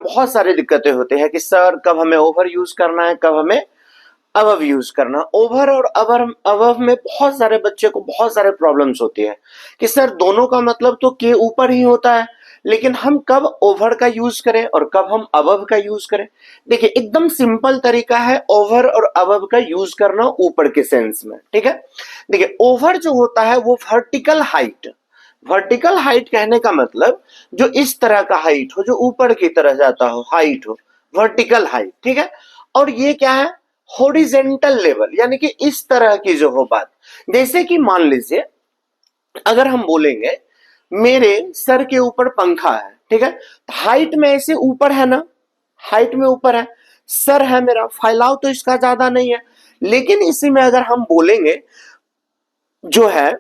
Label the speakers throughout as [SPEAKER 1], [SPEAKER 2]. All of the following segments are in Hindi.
[SPEAKER 1] बहुत सारी दिक्कतें होती है कि सर कब हमें ओवर यूज करना है, कब हमें अबव यूज करना। ओवर और अबव में बहुत सारे बच्चे को बहुत सारे प्रॉब्लम्स होती है कि सर दोनों का मतलब तो के ऊपर ही होता है, लेकिन हम कब ओवर का यूज करें और कब हम अबव का यूज करें। देखिए एकदम सिंपल तरीका है ओवर और अबव का यूज करना ऊपर के सेंस में, ठीक है। देखिए ओवर जो होता है वो वर्टिकल हाइट, वर्टिकल हाइट कहने का मतलब जो इस तरह का हाइट हो, जो ऊपर की तरह जाता हो, हाइट हो, वर्टिकल हाइट, ठीक है। और ये क्या है, हॉरिजेंटल लेवल, यानी कि इस तरह की जो हो बात। जैसे कि मान लीजिए अगर हम बोलेंगे मेरे सर के ऊपर पंखा है, ठीक है, हाइट में ऐसे ऊपर है ना, हाइट में ऊपर है, सर है मेरा, फैलाव तो इसका ज्यादा नहीं है, लेकिन इसी में अगर हम बोलेंगे जो है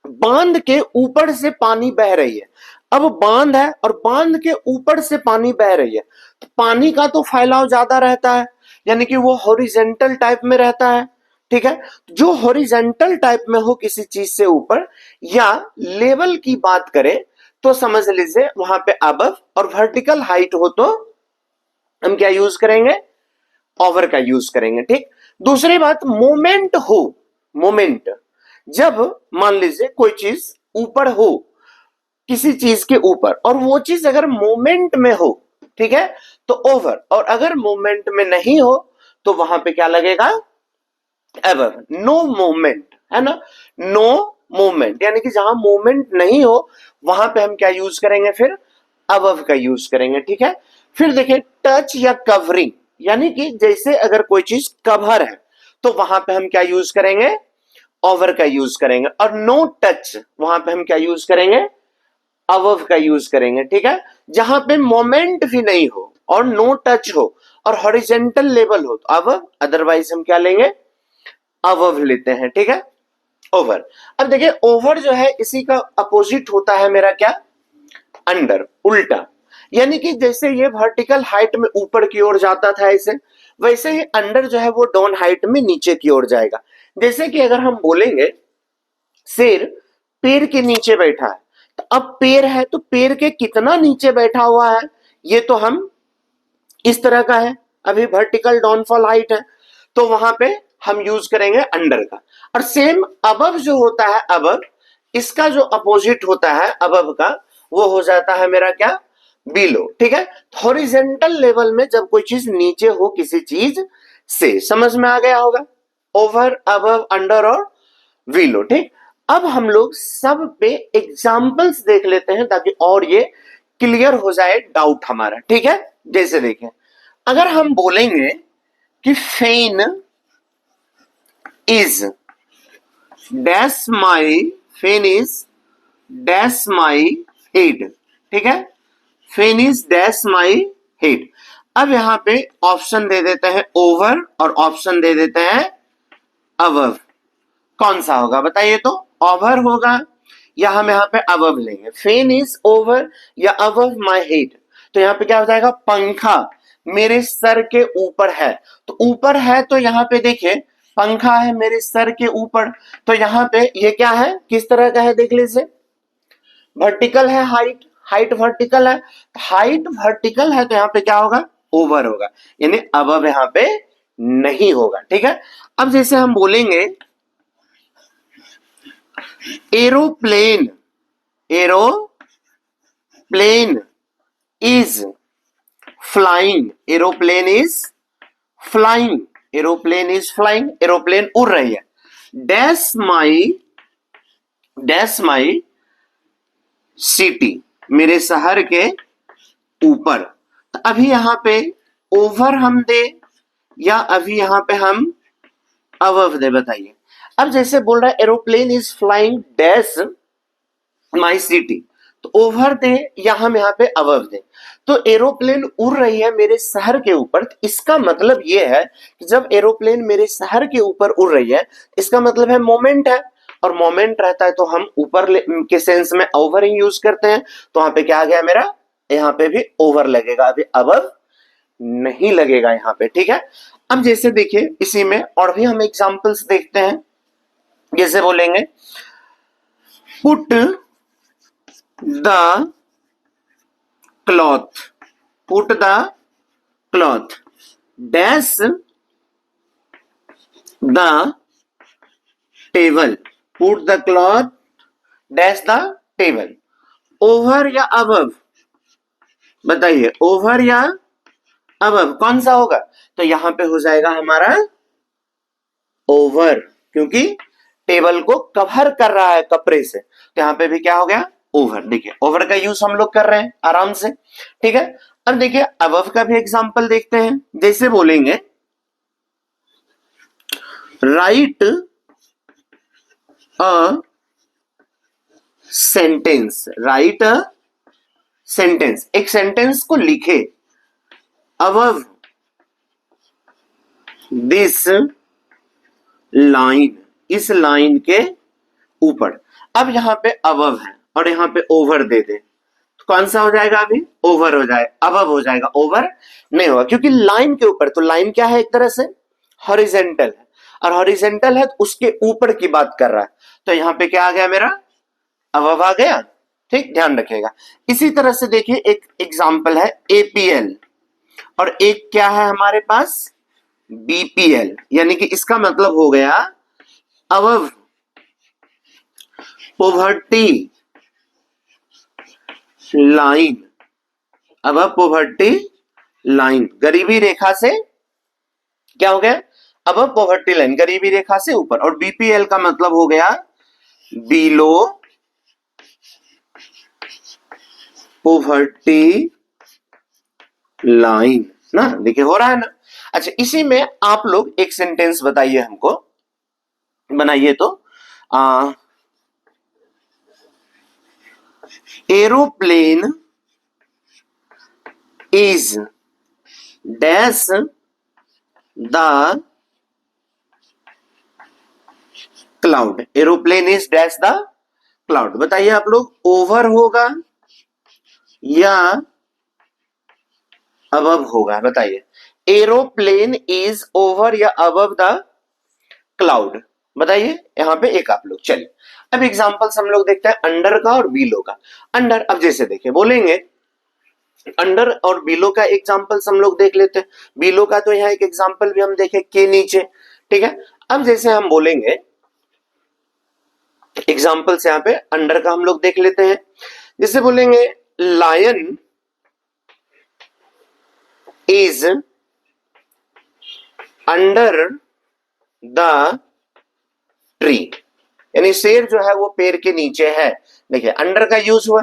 [SPEAKER 1] बांध के ऊपर से पानी बह रही है। अब बांध है और बांध के ऊपर से पानी बह रही है, तो पानी का तो फैलाव ज्यादा रहता है, यानी कि वो हॉरिजेंटल टाइप में रहता है, ठीक है। जो हॉरिजेंटल टाइप में हो किसी चीज से ऊपर, या लेवल की बात करें तो समझ लीजिए वहां पे अबव, और वर्टिकल हाइट हो तो हम क्या यूज करेंगे, ओवर का यूज करेंगे, ठीक। दूसरी बात मोमेंट हो, मोमेंट जब मान लीजिए कोई चीज ऊपर हो, किसी चीज के ऊपर, और वो चीज अगर मोमेंट में हो, ठीक है, तो ओवर, और अगर मोमेंट में नहीं हो तो वहां पे क्या लगेगा, एवर। नो मूवमेंट है ना, नो मूवमेंट, यानी कि जहां मूवमेंट नहीं हो वहां पे हम क्या यूज करेंगे, फिर अबव का यूज करेंगे, ठीक है। फिर देखिए टच या कवरिंग, यानी कि जैसे अगर कोई चीज कवर है तो वहां पे हम क्या यूज करेंगे, ओवर का यूज करेंगे। और नो टच, वहां पे हम क्या यूज करेंगे, अबव का यूज करेंगे, ठीक है। जहां पे मोमेंट भी नहीं हो और नो टच हो और हॉरिजेंटल लेवल हो तो अबव, अदरवाइज हम क्या लेंगे, अबव लेते हैं, ठीक है, ओवर। अब देखिए ओवर जो है इसी का अपोजिट होता है मेरा क्या, अंडर, उल्टा। यानी कि जैसे ये वर्टिकल हाइट में ऊपर की ओर जाता था ऐसे, वैसे ही अंडर जो है वो डाउन हाइट में नीचे की ओर जाएगा। जैसे कि अगर हम बोलेंगे शेर पेड़ के नीचे बैठा है, तो अब पेड़ है तो पेड़ के कितना नीचे बैठा हुआ है, ये तो हम इस तरह का है, अभी वर्टिकल डाउनफॉल हाइट है, तो वहां पे हम यूज करेंगे अंडर का। और सेम अबव जो होता है, अबव, इसका जो अपोजिट होता है अबव का, वो हो जाता है मेरा क्या, बिलो, ठीक है। हॉरिजेंटल लेवल में जब कोई चीज नीचे हो किसी चीज से, समझ में आ गया होगा, ओवर, अबव, अंडर और बिलो, ठीक। अब हम लोग सब पे एग्जाम्पल्स देख लेते हैं ताकि और ये क्लियर हो जाए डाउट हमारा, ठीक है। जैसे देखें अगर हम बोलेंगे कि fan is dash my, fan is dash my head, ठीक है, fan is dash my head. अब यहां पे ऑप्शन दे देते हैं ओवर और ऑप्शन दे देते हैं अबव, कौन सा होगा बताइए, तो ओवर होगा या हम यहाँ पे अबव लेंगे, फेन इज ओवर या अबव माई हेड। तो यहाँ पे क्या हो जाएगा, पंखा मेरे सर के ऊपर है, तो ऊपर है तो यहाँ पे देखिए पंखा है मेरे सर के ऊपर, तो यहाँ पे ये क्या है, किस तरह का है देख लीजिए, वर्टिकल है हाइट, हाइट वर्टिकल है, हाइट वर्टिकल है तो यहाँ पे क्या होगा, ओवर होगा, यानी अबव यहाँ पे नहीं होगा, ठीक है। अब जैसे हम बोलेंगे aeroplane, aeroplane is flying, aeroplane is flying, aeroplane is flying, aeroplane उड़ रही है, डैश माई सिटी, मेरे शहर के ऊपर। तो अभी यहां पे ओवर हम दे या अभी यहां पे हम अबव दे, बताइए। अब जैसे बोल रहा है aeroplane is flying dash my city, तो ओवर दे या हम यहाँ पे अबव दे। तो एरोप्लेन उड़ रही है मेरे शहर के ऊपर, तो इसका मतलब ये है कि जब एरोप्लेन मेरे शहर के ऊपर उड़ रही है, इसका मतलब है मोमेंट है, और मोमेंट रहता है तो हम ऊपर के सेंस में ओवर ही यूज करते हैं, तो वहां पे क्या आ गया मेरा, यहाँ पे भी ओवर लगेगा, अभी अबव नहीं लगेगा यहाँ पे, ठीक है। अब जैसे देखिए इसी में और भी हम एग्जांपल्स देखते हैं, जैसे बोलेंगे put the cloth, put the cloth dash the table, put the cloth dash the table. Over या अबव, बताइए ओवर या अबव कौन सा होगा? तो यहां पे हो जाएगा हमारा ओवर, क्योंकि टेबल को कवर कर रहा है कपड़े से, तो यहां पे भी क्या हो गया? ओवर। देखिए ओवर का यूज हम लोग कर रहे हैं आराम से, ठीक है। अब देखिए अबव का भी एग्जांपल देखते हैं। जैसे बोलेंगे right a sentence, right a sentence, एक सेंटेंस को लिखे अबव दिस लाइन, इस लाइन के ऊपर। अब यहां पे अबव है और यहां पे ओवर दे दे, तो कौन सा हो जाएगा? अभी ओवर हो जाए, अबव हो जाएगा, ओवर नहीं होगा, क्योंकि लाइन के ऊपर। तो लाइन क्या है? एक तरह से हॉरिजेंटल है, और हॉरिजेंटल है तो उसके ऊपर की बात कर रहा है, तो यहां पे क्या आ गया मेरा? अबव आ गया, ठीक, ध्यान रखिएगा। इसी तरह से देखिए एक एग्जांपल है एपीएल, और एक क्या है हमारे पास? बीपीएल, यानी कि इसका मतलब हो गया above poverty line, above poverty line, गरीबी रेखा से क्या हो गया? अबव पॉवर्टी लाइन, गरीबी रेखा से ऊपर। और बीपीएल का मतलब हो गया बिलो पॉवर्टी लाइन ना। देखिए हो रहा है ना। अच्छा, इसी में आप लोग एक सेंटेंस बताइए हमको, बनाइए तो aeroplane is dash the cloud, aeroplane is dash the cloud. बताइए आप लोग, ओवर होगा या अबव होगा? बताइए एरोप्लेन इज ओवर या अबव द क्लाउड? बताइए यहां पे एक आप लोग। चलिए अब एग्जांपल्स हम लोग देखते हैं अंडर का और बिलो का। अंडर, अब जैसे देखिए बोलेंगे अंडर और बिलो का एग्जांपल्स हम लोग देख लेते हैं। बिलो का तो यहाँ एक एग्जांपल भी हम देखें के नीचे, ठीक है। अब जैसे हम बोलेंगे एग्जांपल्स यहाँ पे अंडर का हम लोग देख लेते हैं। जैसे बोलेंगे lion is under the tree, यानी शेर जो है वो पेड़ के नीचे है। देखिए अंडर का यूज हुआ,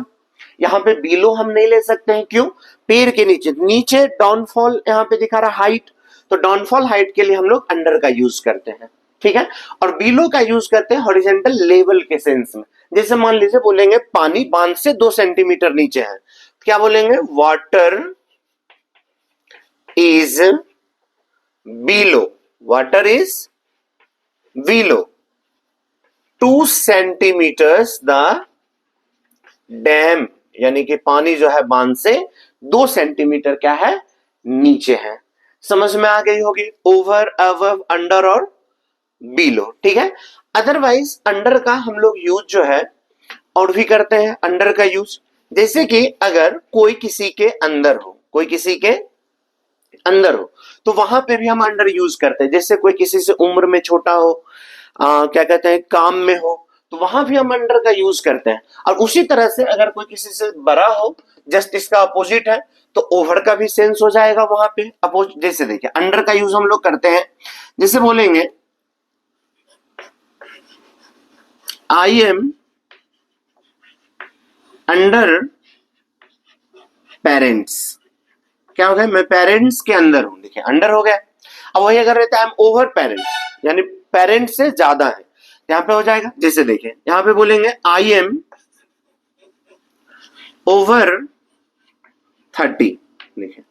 [SPEAKER 1] यहाँ पे बिलो हम नहीं ले सकते हैं, क्यों? पेड़ के नीचे, नीचे डाउनफॉल यहाँ पे दिखा रहा हाइट, तो डाउनफॉल हाइट के लिए हम लोग अंडर का यूज करते हैं, ठीक है। और बिलो का यूज करते हैं हॉरिजेंटल लेवल के सेंस में। जैसे मान लीजिए बोलेंगे पानी बांध से 2 सेंटीमीटर नीचे है, क्या बोलेंगे? Water is below, water is below 2 centimetres the dam, यानी कि पानी जो है बांध से 2 सेंटीमीटर क्या है? नीचे है। समझ में आ गई होगी ओवर, अबव, अंडर और बिलो, ठीक है। अदरवाइज अंडर का हम लोग यूज जो है और भी करते हैं अंडर का यूज। जैसे कि अगर कोई किसी के अंदर हो, कोई किसी के अंदर हो, तो वहां पे भी हम अंडर यूज करते हैं। जैसे कोई किसी से उम्र में छोटा हो, क्या कहते हैं, काम में हो, तो वहां भी हम अंडर का यूज करते हैं। और उसी तरह से अगर कोई किसी से बड़ा हो, जस्ट इसका अपोजिट है, तो ओवर का भी सेंस हो जाएगा वहां पे अपोजिट। जैसे देखिए अंडर का यूज हम लोग करते हैं, जैसे बोलेंगे आई एम अंडर पेरेंट्स, क्या हो गया? मैं पेरेंट्स के अंदर हूं। देखिए अंडर हो गया। अब वही अगर रहता है आई एम ओवर पेरेंट्स, यानी पेरेंट्स से ज्यादा है, यहां पे हो जाएगा। जैसे देखिए यहां पे बोलेंगे आई एम ओवर 30, देखिए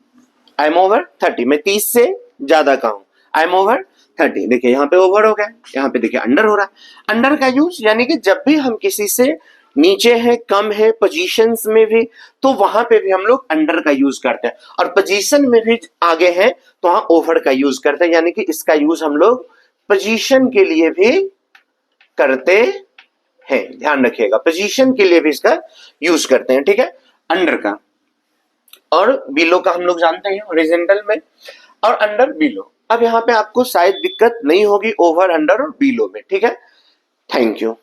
[SPEAKER 1] आई एम ओवर 30, मैं 30 से ज्यादा का हूं, आई एम ओवर 30। देखिए यहाँ पे ओवर हो गया, यहाँ पे देखिए अंडर हो रहा है। अंडर का यूज यानी कि जब भी हम किसी से नीचे है, कम है, पोजीशंस में भी, तो वहां पे भी हम लोग अंडर का यूज करते हैं। और पोजीशन में भी आगे है तो वहां ओवर का यूज करते हैं, यानी कि इसका यूज हम लोग पोजीशन के लिए भी करते हैं। ध्यान रखिएगा, पोजीशन के लिए भी इसका यूज करते हैं, ठीक है, अंडर का। और बिलो का हम लोग जानते हैं हॉरिजॉन्टल में, और अंडर बिलो। अब यहाँ पे आपको शायद दिक्कत नहीं होगी ओवर अंडर और बिलो में, ठीक है। Thank you.